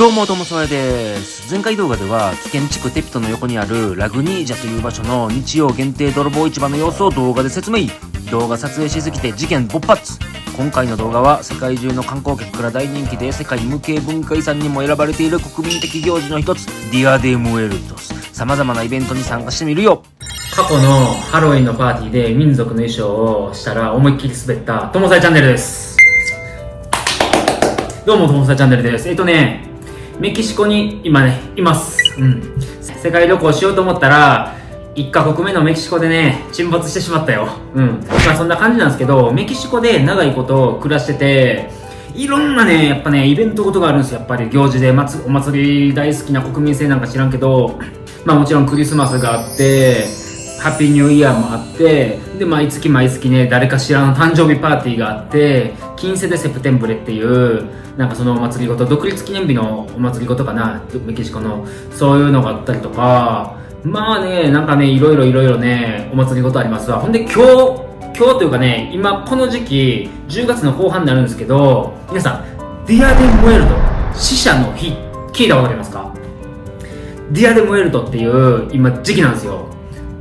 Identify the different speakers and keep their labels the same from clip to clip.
Speaker 1: どうもともそらです。前回動画では危険地区テピトの横にあるラグニージャという場所の日曜限定泥棒市場の様子を動画で説明。動画撮影しすぎて事件勃発。今回の動画は世界中の観光客から大人気で世界無形文化遺産にも選ばれている国民的行事の一つ、ディアデムエルトス。様々なイベントに参加してみるよ。
Speaker 2: 過去のハロウィンのパーティーで民族の衣装をしたら思いっきり滑ったともさいチャンネルです。どうもともさいチャンネルです。メキシコに今ねいます。世界旅行しようと思ったら1カ国目のメキシコでね沈没してしまったよ。そんな感じなんですけど、メキシコで長いこと暮らしてて、いろんなねやっぱねイベントごとがあるんですよ。やっぱり行事でお祭り大好きな国民性なんか知らんけど、もちろんクリスマスがあってハッピーニューイヤーもあって、で毎月ね誰かしらの誕生日パーティーがあって、キンセデセプテンブレっていうなんかそのお祭りごと、独立記念日のお祭りごとかな、メキシコのそういうのがあったりとか、いろいろねお祭りごとありますわ。ほんで今日というかね、今この時期10月の後半になるんですけど、皆さんディアデムエルト、死者の日聞いたことありますか？ディアデムエルトっていう今時期なんですよ。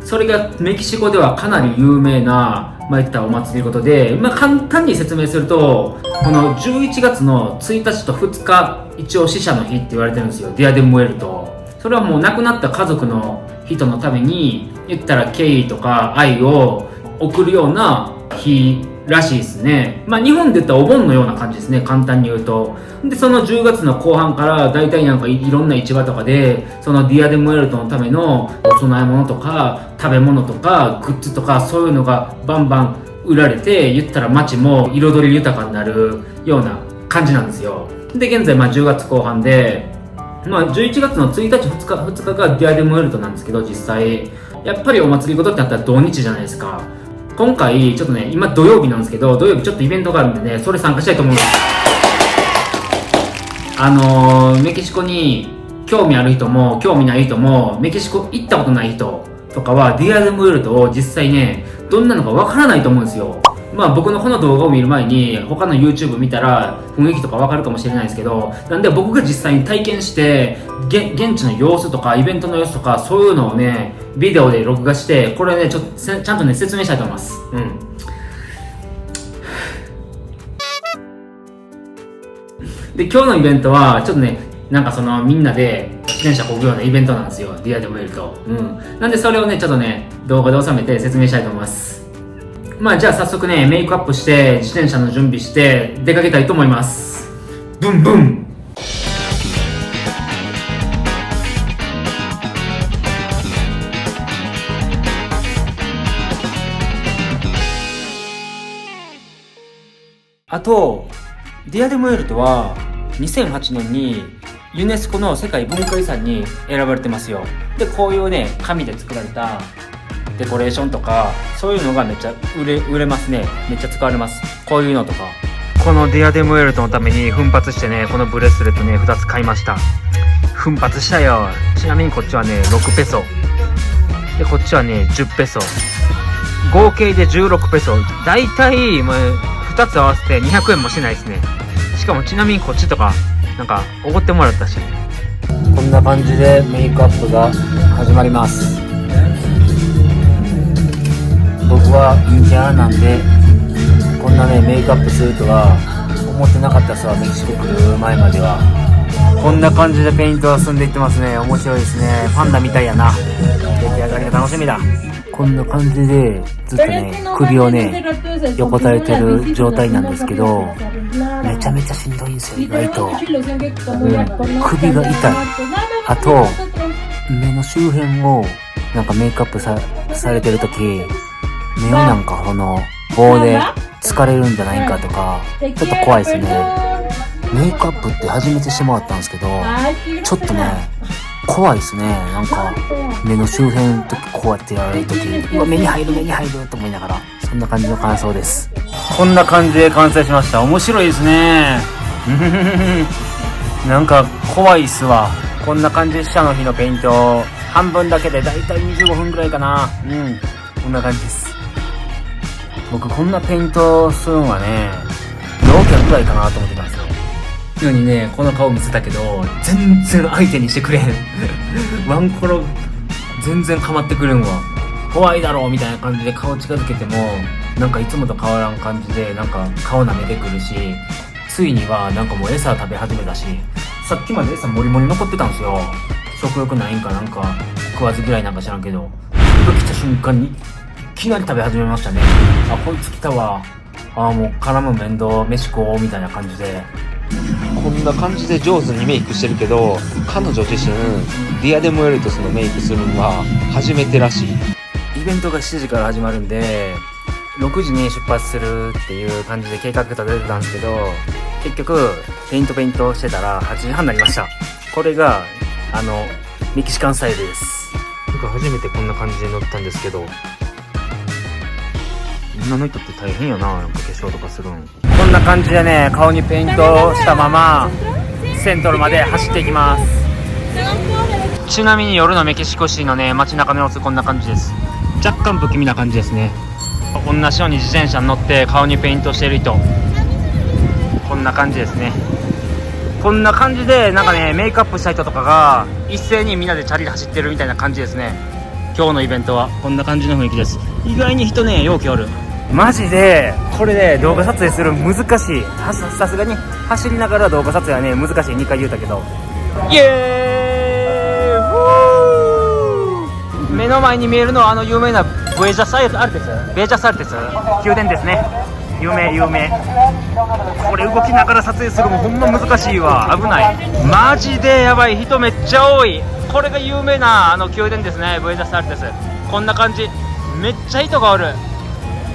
Speaker 2: それがメキシコではかなり有名ないったお祭りごとで、簡単に説明すると、この11月の1日と2日一応死者の日って言われてるんですよ、ディアデムエルト。それはもう亡くなった家族の人のために言ったら敬意とか愛を送るような日らしいですね。日本で言ったらお盆のような感じですね、簡単に言うと。でその10月の後半から大体なんかいろんな市場とかでそのディアデムエルトのためのお供え物とか食べ物とかグッズとかそういうのがバンバン売られて、言ったら街も彩り豊かになるような感じなんですよ。で現在10月後半で、11月の1日2日がディアデムエルトなんですけど、実際やっぱりお祭りごとってなったら土日じゃないですか。今回ちょっとね、今土曜日なんですけど、土曜日ちょっとイベントがあるんでね、それ参加したいと思うんです。メキシコに興味ある人も興味ない人も、メキシコ行ったことない人とかはディアデムエルトを実際ねどんなのかわからないと思うんですよ。僕のこの動画を見る前に他の YouTube 見たら雰囲気とかわかるかもしれないですけど、なんで僕が実際に体験して現地の様子とかイベントの様子とかそういうのをねビデオで録画して、これねちゃんとね説明したいと思います。で今日のイベントはちょっとねみんなで自転車こぐようなイベントなんですよ、ディアデムエルト。なんでそれをねちょっとね動画で収めて説明したいと思います。じゃあ早速ねメイクアップして自転車の準備して出かけたいと思います。ブンブン。あとディアデムエルトは2008年にユネスコの世界文化遺産に選ばれてますよ。でこういうね紙で作られたデコレーションとかそういうのがめっちゃ売れますね。めっちゃ使われます。こういうのとか、このディアデムエルトのために奮発してねこのブレスレットね2つ買いました。奮発したよ。ちなみにこっちはね6ペソで、こっちはね10ペソ、合計で16ペソ。だいたい2つ合わせて200円もしないですね。しかもちなみにこっちとかなんかおごってもらったし。こんな感じでメイクアップが始まります。僕は陰キャラなんでこんなねメイクアップするとは思ってなかったさ、メキシコ来る前までは。こんな感じでペイントが進んでいってますね。面白いですね。パンダみたいやな。出来上がりが楽しみだ。こんな感じでずっとね首をね横たえてる状態なんですけど、めちゃめちゃしんどいんですよ、意外と。首が痛い。あと目の周辺をなんかメイクアップされてる時、目をなんかこの棒で疲れるんじゃないかとかちょっと怖いですね。メイクアップって初めてしてもらったんですけど、ちょっとね怖いですね。なんか目の周辺とこうやってやられるとき、目に入ると思いながら、そんな感じの感想です。こんな感じで完成しました。面白いですね。なんか怖いっすわ。こんな感じで死者の日のペイント半分だけでだいたい25分くらいかな。こんな感じです。僕こんなペイントするのはね陽キャぐらいかなと思ってたんですよ。いうにねこの顔見せたけど全然相手にしてくれへんワンコロ全然構ってくれんわ。怖いだろうみたいな感じで顔近づけてもなんかいつもと変わらん感じでなんか顔舐めてくるし、ついにはなんかもう餌食べ始めたし、さっきまで餌もりもり残ってたんですよ。食欲ないんかなんか食わず嫌いなんか知らんけど、来た瞬間にいきなり食べ始めましたね。あ、こいつ来たわ、あ、もう絡む面倒飯食おうみたいな感じで。
Speaker 1: こんな感じで上手にメイクしてるけど、彼女自身ディアデモエルトスのメイクするのは初めてらしい。
Speaker 2: イベントが7時から始まるんで6時に出発するっていう感じで計画立ててたんですけど、結局ペイントしてたら8時半になりました。これがメキシカンスタイルです。僕初めてこんな感じで乗ったんですけど、女の人って大変よな、なんか化粧とかするん。こんな感じでね、顔にペイントしたままセントルまで走っていきます。ちなみに夜のメキシコシティのね街中の様子こんな感じです。若干不気味な感じですね。同じように自転車に乗って顔にペイントしている人、こんな感じですね。こんな感じでなんかねメイクアップした人とかが一斉にみんなでチャリで走ってるみたいな感じですね。今日のイベントはこんな感じの雰囲気です。意外に人ねよう来おる。マジでこれで動画撮影する難しい。さすがに走りながら動画撮影はね難しい。2回言うたけど、イエーイ目の前に見えるのは有名なベージャサルテス宮殿ですね。有名。これ動きながら撮影するのもほんま難しいわ。危ない。マジでやばい。人めっちゃ多い。これが有名な宮殿ですね。ベージャサルテス。こんな感じ。めっちゃ人がおる。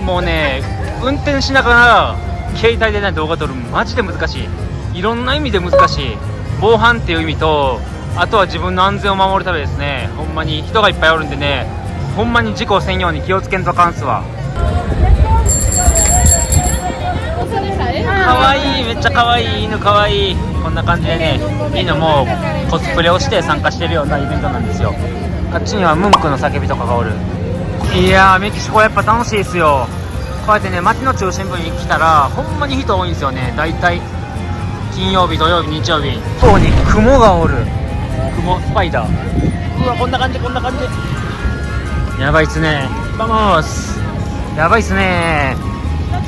Speaker 2: もうね運転しながら携帯でね動画撮るマジで難しい。いろんな意味で難しい。防犯っていう意味と、あとは自分の安全を守るためですね。ほんまに人がいっぱいおるんでね、ほんまに事故せんように気をつけんとあかんすわ。かわいい、めっちゃかわいい。犬かわいい。こんな感じでね犬もコスプレをして参加してるようなイベントなんですよ。あっちにはムンクの叫びとかがおる。いやーメキシコやっぱ楽しいですよ。こうやってね街の中心部に来たらほんまに人多いんですよね。だいたい金曜日土曜日日曜日。そうに雲がおる。雲スパイダー。うわこんな感じ。やばいっすね。バモス。やばいっすね。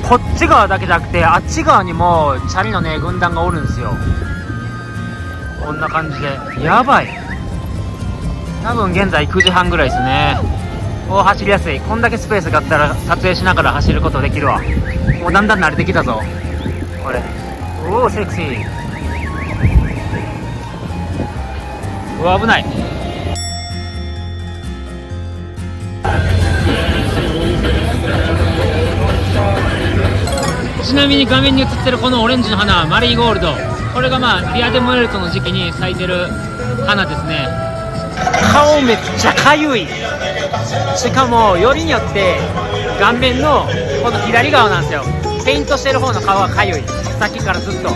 Speaker 2: こっち側だけじゃなくてあっち側にもチャリのね軍団がおるんですよ。こんな感じでやばい。多分現在9時半ぐらいですね。走りやすい。こんだけスペースがあったら撮影しながら走ることできるわ。もうだんだん慣れてきたぞこれ。おおセクシー。うわ危ない。ちなみに画面に映ってるこのオレンジの花、マリーゴールド、これがディアデモエルトの時期に咲いてる花ですね。顔めっちゃかゆい。しかもよりによって顔面のこの左側なんですよ。ペイントしてる方の顔はかゆい。さっきからずっと。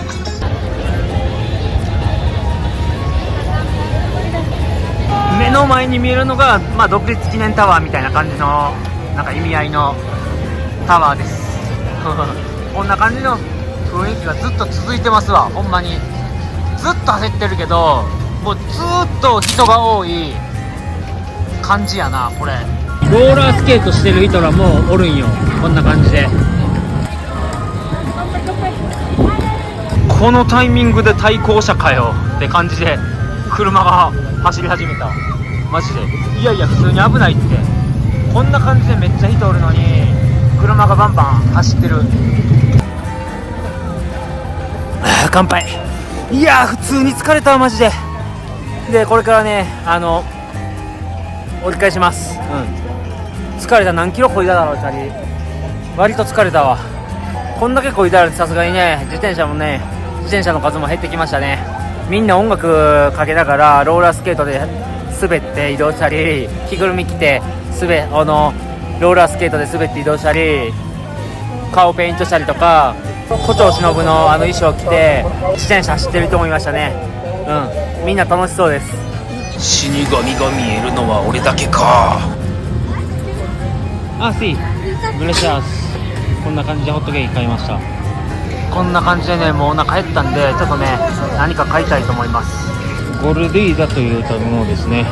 Speaker 2: 目の前に見えるのが、独立記念タワーみたいな感じのなんか意味合いのタワーですこんな感じの雰囲気がずっと続いてますわ。ほんまにずっと走ってるけどもうずっと人が多い感じやな。これローラースケートしてる人らもおるんよ。こんな感じでこのタイミングで対向車かよって感じで車が走り始めた。マジでいや普通に危ないって。こんな感じでめっちゃ人おるのに車がバンバン走ってる。乾杯。いや普通に疲れたマジで。でこれからね折り返します。疲れた。何キロ漕いだだろうチャリ。割と疲れたわ。こんだけ漕いだらさすがにね自転車の数も減ってきましたね。みんな音楽かけながらローラースケートで滑って移動したり、着ぐるみ着てローラースケートで滑って移動したり、顔ペイントしたりとか、胡蝶忍の衣装着て自転車走ってる人もいましたね。みんな楽しそうです。
Speaker 1: 死神が見えるのは俺だけか。
Speaker 2: シーグレシアス。こんな感じでホットケーキ買いました。
Speaker 1: こんな感じでね、もうお腹減ったんで、ちょっとね、何か買いたいと思います。ゴルディーザという食べ物ですね。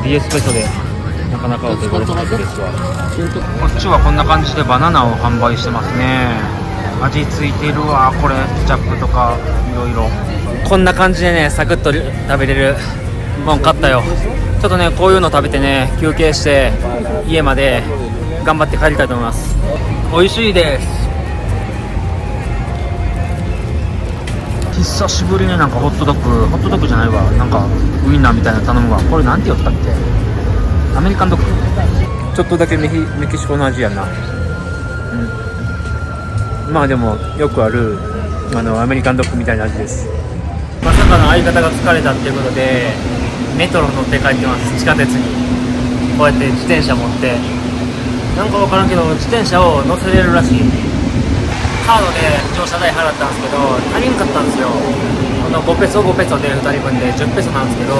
Speaker 1: DS ペソでなかなかお手頃価格ですわ。こっちはこんな感じでバナナを販売してますね。味付いてるわ、これケチャップとかいろいろ。こんな感じでね、サクッと食べれるもん買ったよ。ちょっとね、こういうの食べてね、休憩して家まで頑張って帰りたいと思います。美味しいです。久しぶりになんかホットドッグじゃないわ、なんかウインナーみたいなの頼むわ。これなんて言ったっけ、アメリカンドッグ。ちょっとだけメキシコの味やな。まあでもよくあるアメリカンドッグみたいな味です。まさかの相方が疲れたっていうことでメトロ乗って帰ってます。地下鉄にこうやって自転車持って、なんか分からんけど自転車を乗せれるらしい。カードで乗車代払ったんですけど足りんかったんですよ。この5ペソで2人分で10ペソなんですけど、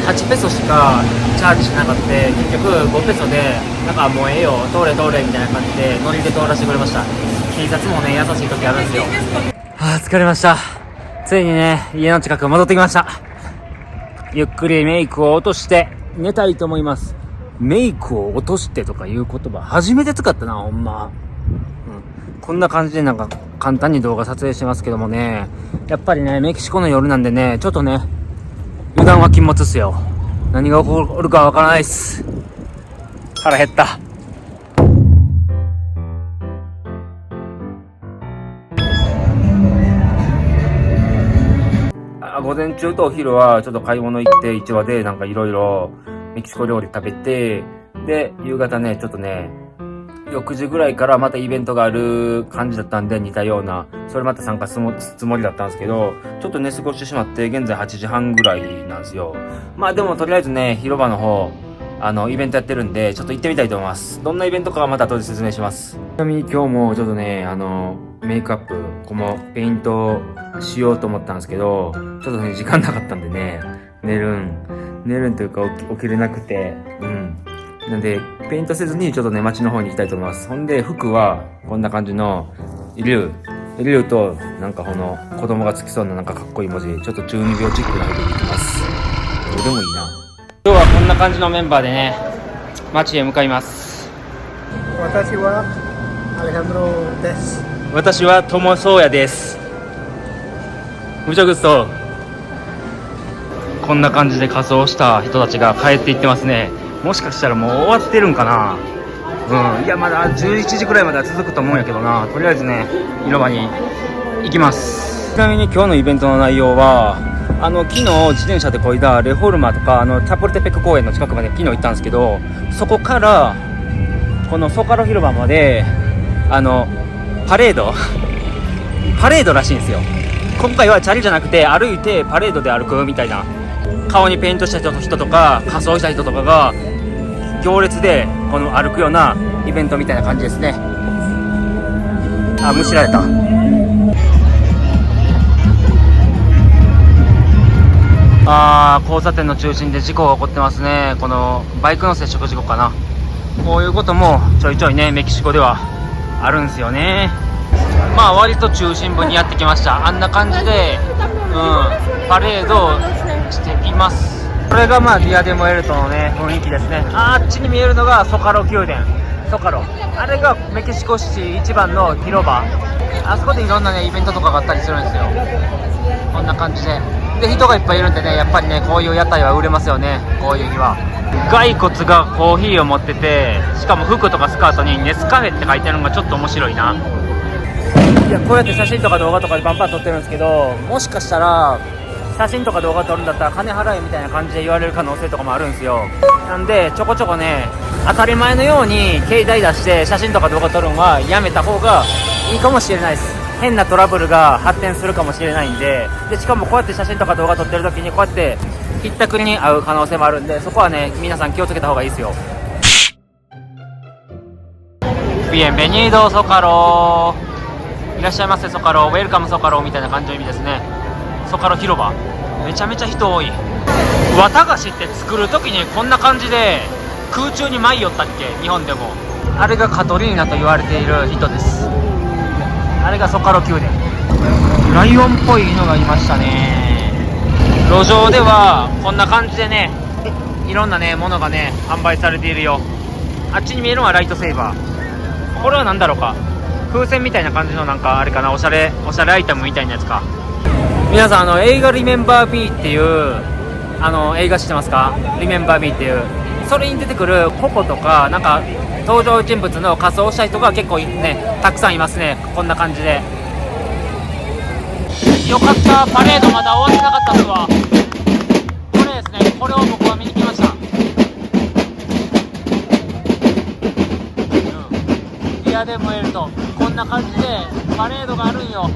Speaker 1: 8ペソしかチャージしなかった。結局5ペソでなんかもうええよ通れみたいな感じでノリで通らせてくれました。警察もね優しい時あるんですよ。疲れました。ついにね家の近く戻ってきました。ゆっくりメイクを落として寝たいと思います。メイクを落としてとかいう言葉初めて使ったな、ほんま。こんな感じでなんか簡単に動画撮影してますけどもね、やっぱりねメキシコの夜なんでね、ちょっとね油断は禁物っすよ。何が起こるかわからないっす。腹減った。午前中とお昼はちょっと買い物行って市場でなんかいろいろメキシコ料理食べて、で夕方ねちょっとね6時ぐらいからまたイベントがある感じだったんで、似たようなそれまた参加するつもりだったんですけど、ちょっと寝過ごしてしまって現在8時半ぐらいなんですよ。まあでもとりあえずね広場の方イベントやってるんでちょっと行ってみたいと思います。どんなイベントかはまた後で説明します。ちなみに今日もちょっとねメイクアップこのペイントしようと思ったんですけど、ちょっとね時間なかったんでね寝るんというか起きれなくて、なんでペイントせずにちょっとね街の方に行きたいと思います。ほんで服はこんな感じのイリューとなんかこの子供がつきそうななんかかっこいい文字、ちょっと中二病チックな服で行きます。どうでもいいな。今日はこんな感じのメンバーでね街へ向かいます。
Speaker 3: 私はアレハンドロです。
Speaker 1: 私はトモソウヤです。ムチョグッソ。こんな感じで仮装した人たちが帰っていってますね。もしかしたらもう終わってるんかな。いやまだ11時くらいまでは続くと思うんやけどな。とりあえずね広場に行きます。ちなみに今日のイベントの内容は昨日自転車で漕いだレフォルマとかチャポルテペック公園の近くまで昨日行ったんですけど、そこからこのソカロ広場までパレードらしいんですよ。今回はチャリじゃなくて歩いてパレードで歩くみたいな。顔にペイントした人とか仮装した人とかが行列で歩くようなイベントみたいな感じですね。むしられた。交差点の中心で事故が起こってますね。このバイクの接触事故かな。こういうこともちょいちょいねメキシコではあるんですよね。まあ割と中心部にやってきました。あんな感じで、パレードをしています。これがまあディアデモエルトのね雰囲気ですね。あっちに見えるのがソカロ宮殿。あれがメキシコシティ一番の広場。あそこでいろんなねイベントとかがあったりするんですよ。こんな感じで人がいっぱいいるんでね、やっぱりねこういう屋台は売れますよね。こういう日は骸骨がコーヒーを持ってて、しかも服とかスカートにネスカフェって書いてあるのがちょっと面白いな。いやこうやって写真とか動画とかでバンバン撮ってるんですけど、もしかしたら写真とか動画撮るんだったら金払えみたいな感じで言われる可能性とかもあるんですよ。なんでちょこちょこね当たり前のように携帯出して写真とか動画撮るのはやめた方がいいかもしれないです。変なトラブルが発展するかもしれないんで、しかもこうやって写真とか動画撮ってる時にこうやってひったくりに遭う可能性もあるんで、そこはね皆さん気をつけた方がいいですよ。Bienvenidoソカロー、いらっしゃいませソカロー、ウェルカムソカローみたいな感じの意味ですね。ソカロ広場めちゃめちゃ人多い。綿菓子って作る時にこんな感じで空中に舞いよったっけ、日本でも。あれがカトリーナと言われている人です。
Speaker 2: あれがソカロ宮殿。ライオンっぽいのがいましたね。路上ではこんな感じでね、いろんなねものがね販売されているよ。あっちに見えるのはライトセーバー。これは何だろうか。風船みたいな感じのなんかあれかな、おしゃれアイテムみたいなやつか。皆さん映画リメンバー B っていう映画知ってますか？リメンバー B っていう、それに出てくるココとかなんか登場人物の仮装した人が結構ねたくさんいますね。こんな感じでよかった。パレードまだ終わってなかったっすわ。これですね、これを僕は見に来ました。リアで燃えるとこんな感じでパレードがあるんよ。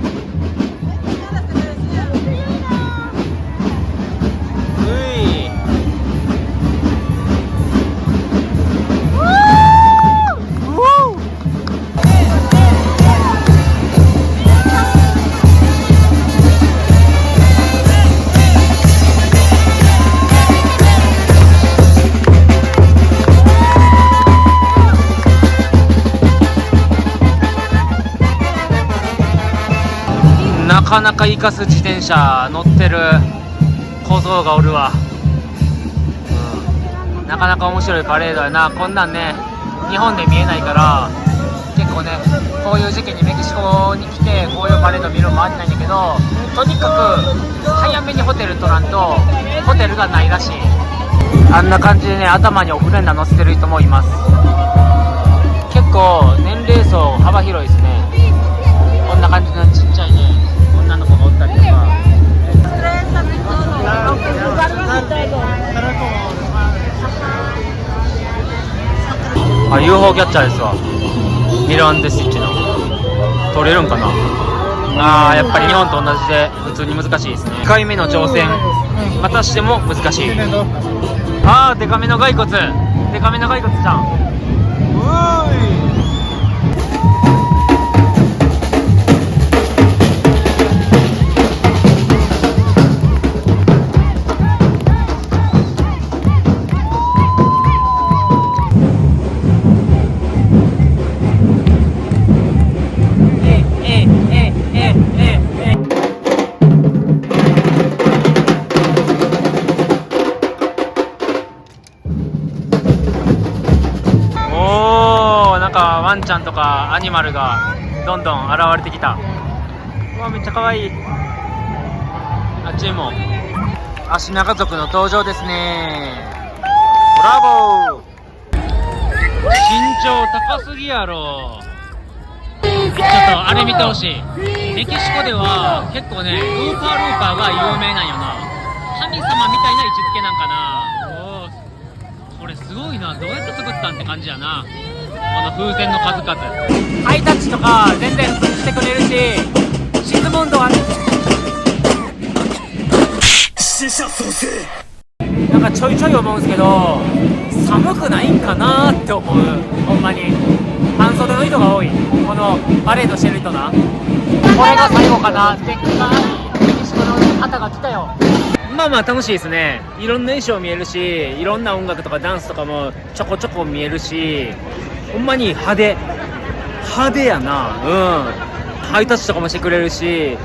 Speaker 2: なかなか生かす自転車乗ってる小僧がおるわ、なかなか面白いパレードやな。こんなんね日本で見えないから結構ね、こういう時期にメキシコに来てこういうパレード見るのもありないんだけど、とにかく早めにホテル取らんとホテルがないらしい。あんな感じでね頭にオフレンダ乗せてる人もいます。結構年齢層幅広いですね。こんな感じのちっちゃいね女の子がおったりとか。あ、UFO キャッチャーですわ。ミランデスティッチの取れるんかな。あー、やっぱり日本と同じで普通に難しいですね。2回目の挑戦またしても難しい。あー、デカめの骸骨、デカめの骸骨じゃん。うーい。ワンちゃんとかアニマルがどんどん現れてきた。うわ、めっちゃ可愛い。あっちも足長族の登場ですね。ブラボー。身長高すぎやろ。ちょっとあれ見てほしい。メキシコでは結構ねウーパールーパーが有名なんよな。神様みたいな位置づけなんかな。おー、これすごいな。どうやって作ったんって感じやな。この風船の数々。ハイタッチとか全然してくれるし、質問度はなんかちょいちょい思うんですけど、寒くないんかなって思う。ほんまに半袖の人が多いこのパレードしてる人な。これが最後かな。でっかいメキシコの旗が来たよ。まあまあ楽しいですね。いろんな衣装見えるし、いろんな音楽とかダンスとかもちょこちょこ見えるし、ほんまに派手やな。ハイタッチとかもしてくれるし、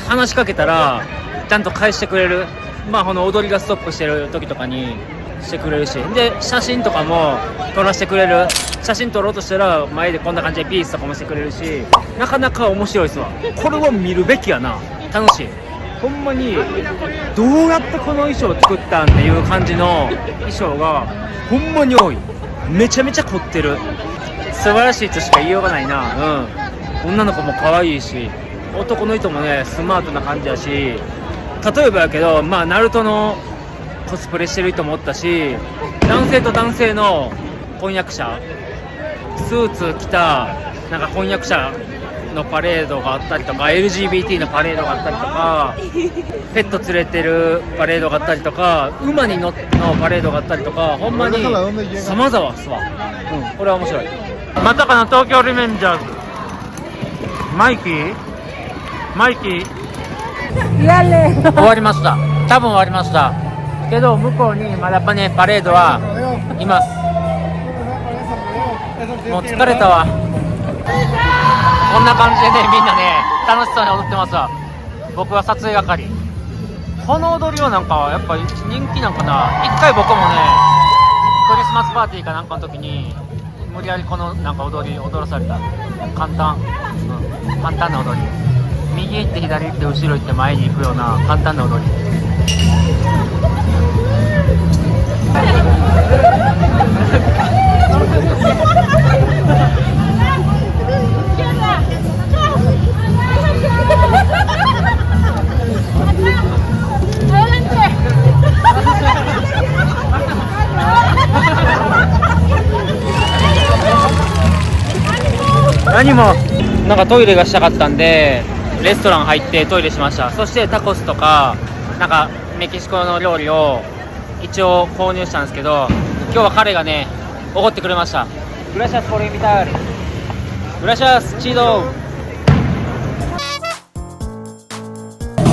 Speaker 2: 話しかけたらちゃんと返してくれる。まあこの踊りがストップしてる時とかにしてくれるし、で写真とかも撮らせてくれる。写真撮ろうとしたら前でこんな感じでピースとかもしてくれるし、なかなか面白いですわ。これは見るべきやな。楽しい。ほんまにどうやってこの衣装を作ったんっていう感じの衣装がほんまに多い。めちゃめちゃ凝ってる。素晴らしいとしか言いようがないな。女の子も可愛いし、男の人もねスマートな感じやし、例えばやけど、まあナルトのコスプレしてる人もおったし、男性と男性の婚約者、スーツ着たなんか婚約者のパレードがあったりとか、 LGBT のパレードがあったりとか、ペット連れてるパレードがあったりとか、馬に乗ってのパレードがあったりとか、ほんまに様々っすわ。これは面白い。またかの東京リベンジャーズ。マイキー終わりました。多分終わりましたけど、向こうにまだやっぱねパレードはいます。もう疲れたわ。こんな感じでね、みんなね、楽しそうに踊ってますわ。僕は撮影係。この踊りはなんか、やっぱ人気なんかな。一回僕もね、クリスマスパーティーかなんかの時に、無理やりこのなんか踊らされた。簡単な踊り。右行って左行って後ろ行って前に行くような簡単な踊り。何もなんかトイレがしたかったんでレストラン入ってトイレしました。そしてタコスとかなんかメキシコの料理を一応購入したんですけど、今日は彼がねおごってくれました。グラシャスポレミタール、グラシャスチード。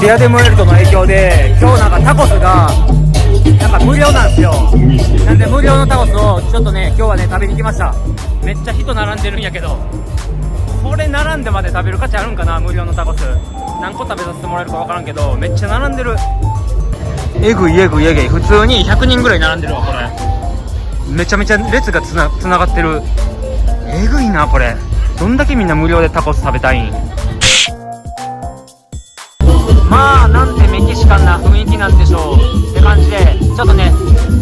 Speaker 2: ディアデムエルトの影響で今日なんかタコスがなんか無料なんですよ。なんで無料のタコスをちょっとね今日はね食べに来ました。めっちゃ人並んでるんやけど、これ並んでまで食べる価値あるんかな。無料のタコス何個食べさせてもらえるか分からんけどめっちゃ並んでる。えぐい普通に100人ぐらい並んでるわ。これめちゃめちゃ列がつながってる。えぐいなこれ。どんだけみんな無料でタコス食べたいん。まあなんてメキシカンな雰囲気なんでしょうって感じで、ちょっとね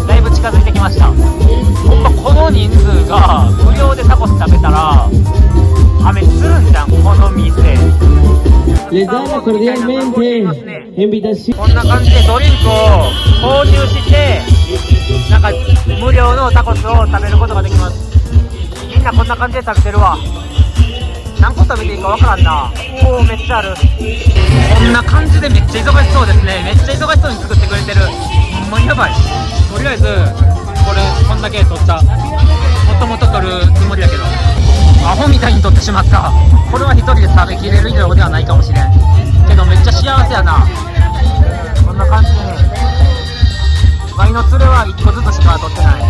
Speaker 2: だいぶ近づいてきました。ほんまこの人数が無料でタコス食べたら破滅するんじゃんこの店。
Speaker 4: Les damos cordialmente invitación.
Speaker 2: こんな感じでドリンクを購入してなんか無料のタコスを食べることができます。みんなこんな感じで食べてるわ。何個食べていいかわからんな。おーめっちゃある。こんな感じでめっちゃ忙しそうですね。めっちゃ忙しそうに作ってくれてる。ほんまにやばい。とりあえずこれこんだけ取った。もともと取るつもりだけどアホみたいに取ってしまった。これは一人で食べきれる量ではないかもしれんけどめっちゃ幸せやな。こんな感じでねワイの連れは1個ずつしか取ってない。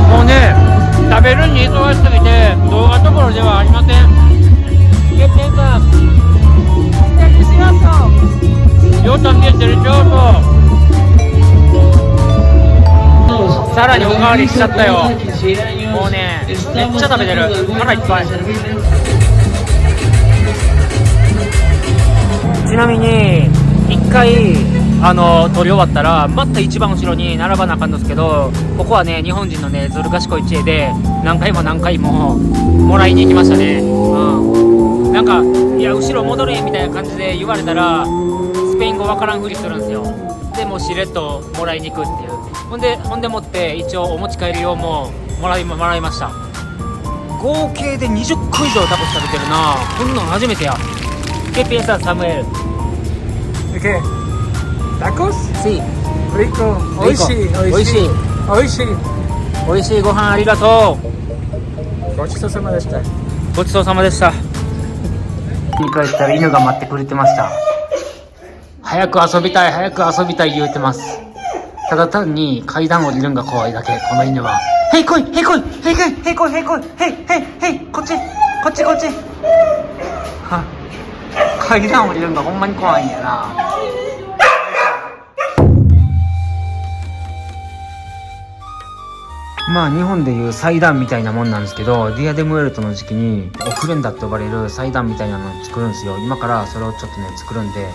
Speaker 2: もうね食べるに忙しすぎて動画どころではありません。¿Qué piensas? ¡Delicioso! Yo también delicioso. さらにおかわりしちゃったよ。もうねめっちゃ食べてる。腹いっぱい。ちなみに1回撮り終わったらまた一番後ろに並ばなあかんのですけど、ここはね日本人のねずる賢い知恵で何回ももらいに行きましたね。なんかいや後ろ戻れみたいな感じで言われたらスペイン語わからんふりするんですよ。でもうしれっともらいに行くっていう。ほんでもって一応お持ち帰り用ももらいました。合計で20個以上タコス食べてるな。こんなん初めてや。¿Qué piensas, Samuel?
Speaker 3: ¿De qué? ¿Tacos?
Speaker 2: Sí.
Speaker 3: Rico. Oishi.
Speaker 2: Oishi. おいしいご飯ありがとう。
Speaker 3: ごちそうさまでした。
Speaker 2: ごちそうさまでした。に帰ったら犬が待ってくれてました。早く遊びたい言うてます。ただ単に階段降りるんが怖いだけ、この犬は。へいこいこっちは階段降りるんがほんまに怖いんやな。まあ日本でいう祭壇みたいなもんなんですけど、ディアデムエルトの時期にオフレンダって呼ばれる祭壇みたいなのを作るんですよ。今からそれをちょっとね作るんで、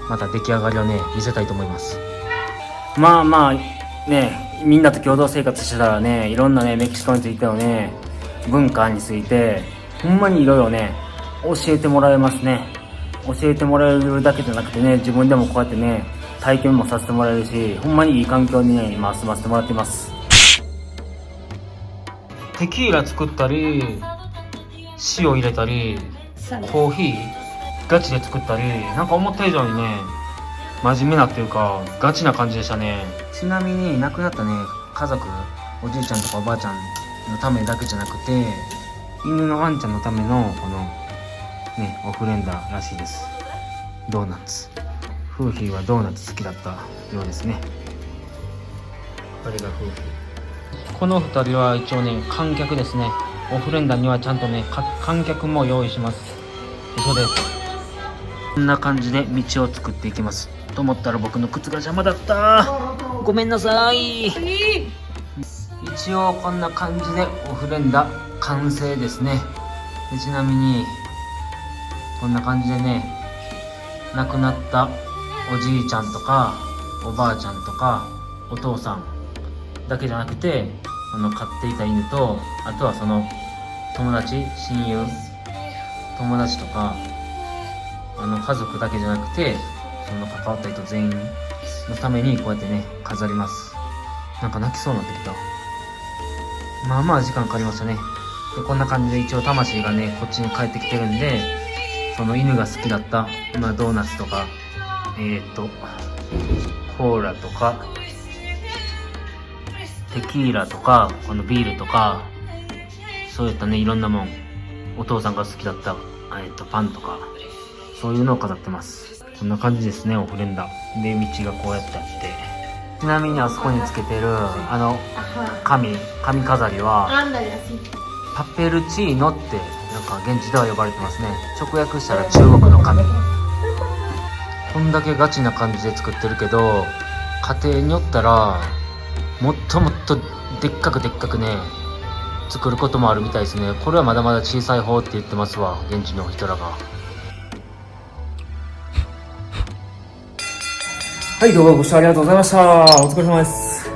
Speaker 2: また出来上がりをね見せたいと思います。まあね、みんなと共同生活してたらね、いろんなねメキシコについてのね文化についてほんまにいろいろね教えてもらえますね。教えてもらえるだけじゃなくてね、自分でもこうやってね体験もさせてもらえるし、ほんまにいい環境にね今住ませてもらってます。テキーラ作ったり塩入れたりコーヒーガチで作ったり、なんか思った以上にね真面目なっていうかガチな感じでしたね。ちなみに亡くなったね家族、おじいちゃんとかおばあちゃんのためだけじゃなくて、犬のワンちゃんのためのこのねオフレンダらしいです。ドーナツ、フーヒーはドーナツ好きだったようですね。これがフーヒー。この2人は一応ね観客ですね。オフレンダにはちゃんとね観客も用意します。
Speaker 1: 嘘です。こんな感じで道を作っていきますと思ったら僕の靴が邪魔だった。ごめんなさい。一応こんな感じでオフレンダ完成ですね。でちなみにこんな感じでね、亡くなったおじいちゃんとかおばあちゃんとかお父さんだけじゃなくて、飼っていた犬と、あとはその友達、親友、友達とか家族だけじゃなくて、その関わった人全員のためにこうやってね飾ります。なんか泣きそうになってきた。まあまあ時間かかりましたね。でこんな感じで一応魂がねこっちに帰ってきてるんで、その犬が好きだった、ドーナツとかコーラとかテキーラとかこのビールとか、そういったねいろんなもん、お父さんが好きだったパンとか、そういうのを飾ってます。こんな感じですね、オフレンダで道がこうやってあって。ちなみにあそこにつけてる紙飾りはパペルチーノってなんか現地では呼ばれてますね。直訳したら中国の紙。こんだけガチな感じで作ってるけど、家庭によったらもっともっとでっかくね作ることもあるみたいですね。これはまだまだ小さい方って言ってますわ、現地の人らが。はい、動画ご視聴ありがとうございました。お疲れ様です。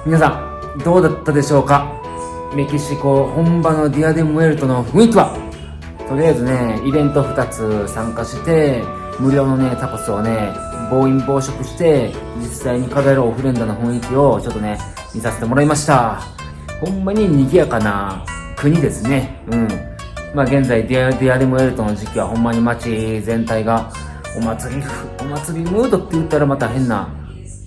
Speaker 1: 皆さんどうだったでしょうか。メキシコ本場のディアデムエルトの雰囲気は。とりあえずねイベント2つ参加して無料のねタコスをね暴飲暴食して実際に飾るオフレンダの雰囲気をちょっとね見させてもらいました。ほんまに賑やかな国ですね。まあ現在ディアデムエルトの時期はほんまに街全体がお祭りムードって言ったらまた変な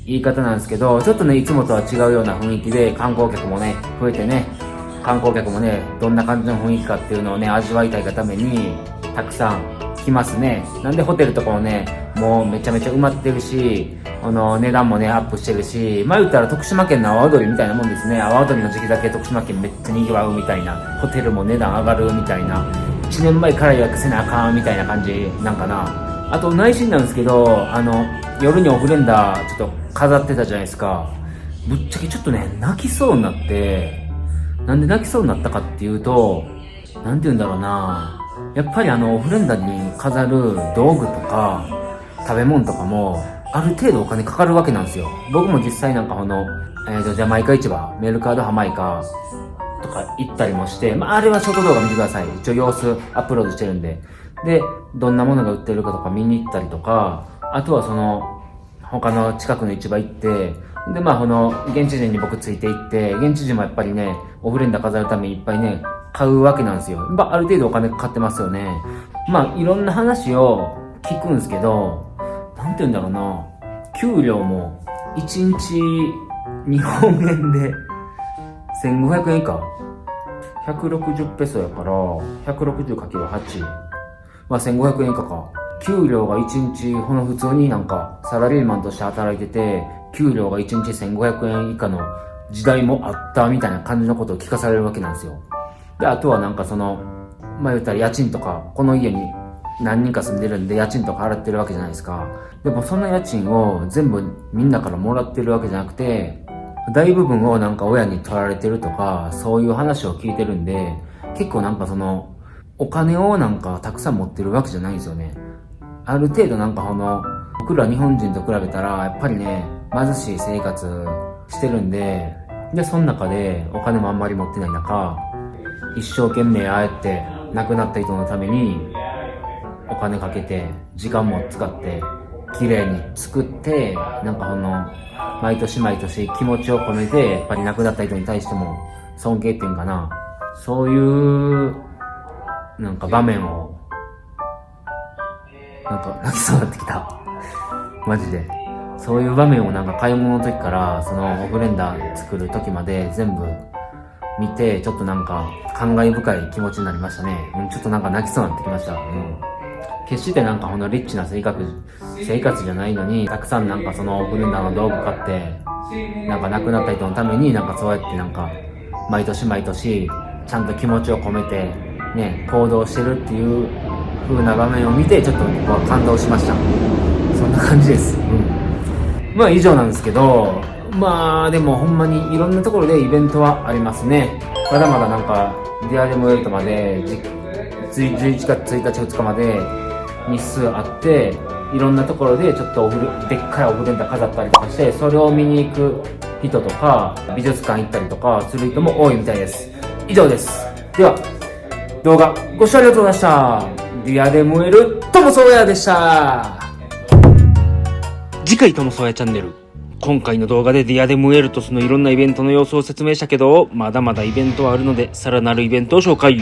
Speaker 1: 言い方なんですけど、ちょっとねいつもとは違うような雰囲気で観光客もね増えてね、観光客もねどんな感じの雰囲気かっていうのをね味わいたいがためにたくさん来ますね。なんでホテルとかもねもうめちゃめちゃ埋まってるし、値段もねアップしてるし、まあ言ったら徳島県の阿波踊りみたいなもんですね。阿波踊りの時期だけ徳島県めっちゃ賑わうみたいな、ホテルも値段上がるみたいな、1年前から予約せなあかんみたいな感じなんかな。あと内心なんですけど、夜にオフレンダちょっと飾ってたじゃないですか。ぶっちゃけちょっとね泣きそうになって、なんで泣きそうになったかっていうと、なんて言うんだろうな、やっぱりオフレンダに飾る道具とか食べ物とかもある程度お金かかるわけなんですよ。僕も実際なんかジャマイカ市場、メルカードハマイカとか行ったりもして、まああれはショート動画見てください。一応様子アップロードしてるんで。で、どんなものが売ってるかとか見に行ったりとか、あとは他の近くの市場行って、で、まあ現地人に僕ついて行って、現地人もやっぱりね、オフレンダ飾るためにいっぱいね、買うわけなんですよ。まあ、ある程度お金かかってますよね。まあ、いろんな話を聞くんですけど、なんて言うんだろうな、給料も1日日本円で1500円以下。160ペソやから、160×8。まあ、1500円以下か。給料が1日、普通になんかサラリーマンとして働いてて、給料が1日1500円以下の時代もあったみたいな感じのことを聞かされるわけなんですよ。で、あとはなんかまあ言ったら家賃とか、この家に何人か住んでるんで家賃とか払ってるわけじゃないですか。でもその家賃を全部みんなからもらってるわけじゃなくて、大部分をなんか親に取られてるとか、そういう話を聞いてるんで、結構なんかお金をなんかたくさん持ってるわけじゃないんですよね。ある程度なんか僕ら日本人と比べたら、やっぱりね、貧しい生活してるんで、その中でお金もあんまり持ってない中、一生懸命ああやって亡くなった人のためにお金かけて、時間も使って、綺麗に作って、なんか毎年毎年気持ちを込めて、やっぱり亡くなった人に対しても尊敬っていうんかな、そういうなんか場面をなんか泣きそうになってきた。マジで。そういう場面をなんか買い物の時からオフレンダ作る時まで全部見て、ちょっとなんか感慨深い気持ちになりましたね。ちょっとなんか泣きそうになってきました。決してなんかリッチな生活じゃないのに、たくさんなんかオフレンダの道具買って、なんか亡くなった人のためになんかそうやってなんか毎年毎年ちゃんと気持ちを込めてね、行動してるっていう
Speaker 2: 風な場面を見てちょっと僕は感動しました。そんな感じです。まあ以上なんですけど、まあでもほんまにいろんなところでイベントはありますね。まだまだなんかディアデモエルトまで11月1日2日まで日数あって、いろんなところでちょっとでっかいお筆飾ったりとかして、それを見に行く人とか美術館行ったりとかする人も多いみたいです。以上です。では動画ご視聴ありがとうございました。ディアデモエルトモソーヤでした。
Speaker 1: 次回ともそうやチャンネル。今回の動画でディアデムエルトスのいろんなイベントの様子を説明したけど、まだまだイベントはあるので、さらなるイベントを紹介。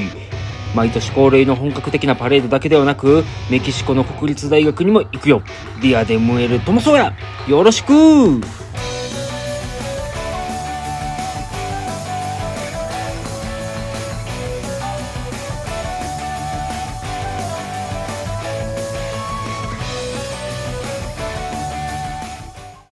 Speaker 1: 毎年恒例の本格的なパレードだけではなく、メキシコの国立大学にも行くよ。ディアデムエルトもそうや。よろしく。